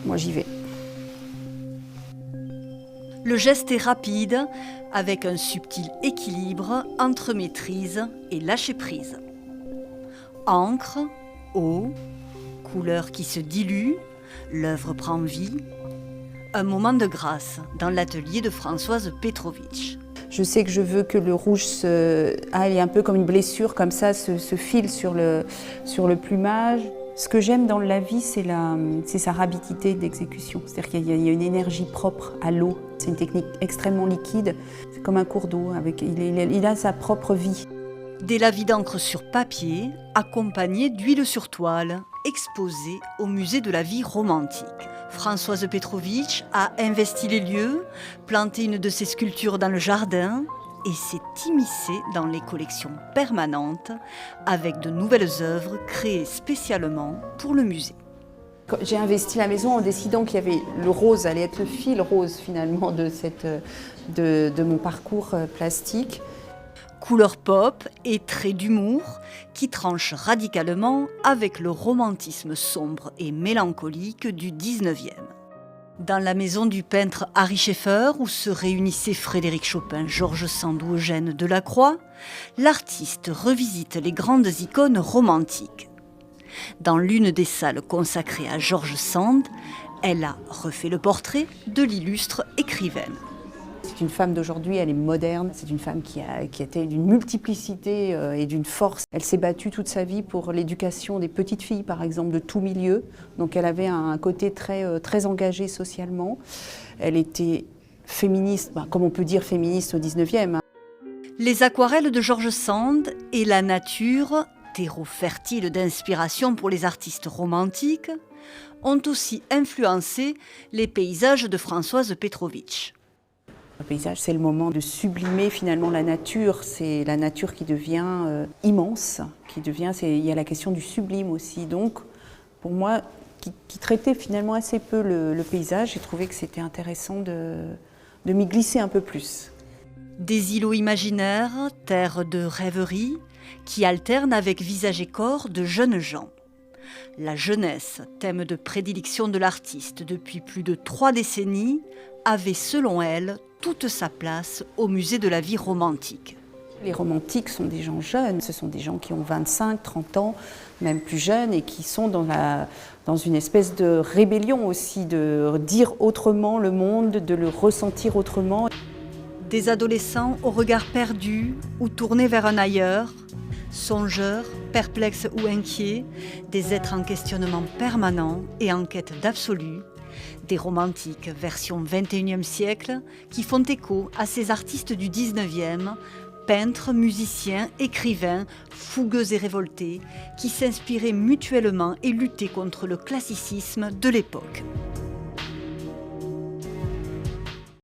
moi j'y vais. Le geste est rapide, avec un subtil équilibre entre maîtrise et lâcher-prise. Encre, eau, couleurs qui se diluent, l'œuvre prend vie. Un moment de grâce dans l'atelier de Françoise Petrovitch. Je sais que je veux que le rouge aille un peu comme une blessure, comme ça, se file sur le plumage. Ce que j'aime dans la vie, c'est sa rapidité d'exécution. C'est-à-dire qu'il y a une énergie propre à l'eau. C'est une technique extrêmement liquide. C'est comme un cours d'eau. Il a sa propre vie. Des lavis d'encre sur papier, accompagnés d'huile sur toile, exposés au musée de la vie romantique. Françoise Petrovitch a investi les lieux, planté une de ses sculptures dans le jardin et s'est immiscée dans les collections permanentes avec de nouvelles œuvres créées spécialement pour le musée. Quand j'ai investi la maison en décidant qu'il y avait le rose, allait être le fil rose finalement de mon parcours plastique. Couleur pop et traits d'humour qui tranchent radicalement avec le romantisme sombre et mélancolique du 19e. Dans la maison du peintre Ary Scheffer, où se réunissaient Frédéric Chopin, Georges Sand ou Eugène Delacroix, l'artiste revisite les grandes icônes romantiques. Dans l'une des salles consacrées à Georges Sand, elle a refait le portrait de l'illustre écrivaine. C'est une femme d'aujourd'hui, elle est moderne, c'est une femme qui était d'une multiplicité et d'une force. Elle s'est battue toute sa vie pour l'éducation des petites filles, par exemple, de tout milieu. Donc elle avait un côté très engagé socialement. Elle était féministe, comme on peut dire féministe au 19e. Les aquarelles de Georges Sand et la nature, terreau fertile d'inspiration pour les artistes romantiques, ont aussi influencé les paysages de Françoise Petrovitch. Le paysage, c'est le moment de sublimer finalement la nature. C'est la nature qui devient immense, il y a la question du sublime aussi. Donc, pour moi, qui traitait finalement assez peu le paysage, j'ai trouvé que c'était intéressant de m'y glisser un peu plus. Des îlots imaginaires, terres de rêverie, qui alternent avec visage et corps de jeunes gens. La jeunesse, thème de prédilection de l'artiste depuis plus de 3 décennies, avait selon elle toute sa place au musée de la vie romantique. Les romantiques sont des gens jeunes, ce sont des gens qui ont 25, 30 ans, même plus jeunes, et qui sont dans une espèce de rébellion aussi, de dire autrement le monde, de le ressentir autrement. Des adolescents au regard perdu ou tournés vers un ailleurs, songeurs, perplexes ou inquiets, des êtres en questionnement permanent et en quête d'absolu, des romantiques version 21e siècle qui font écho à ces artistes du 19e, peintres, musiciens, écrivains, fougueux et révoltés, qui s'inspiraient mutuellement et luttaient contre le classicisme de l'époque.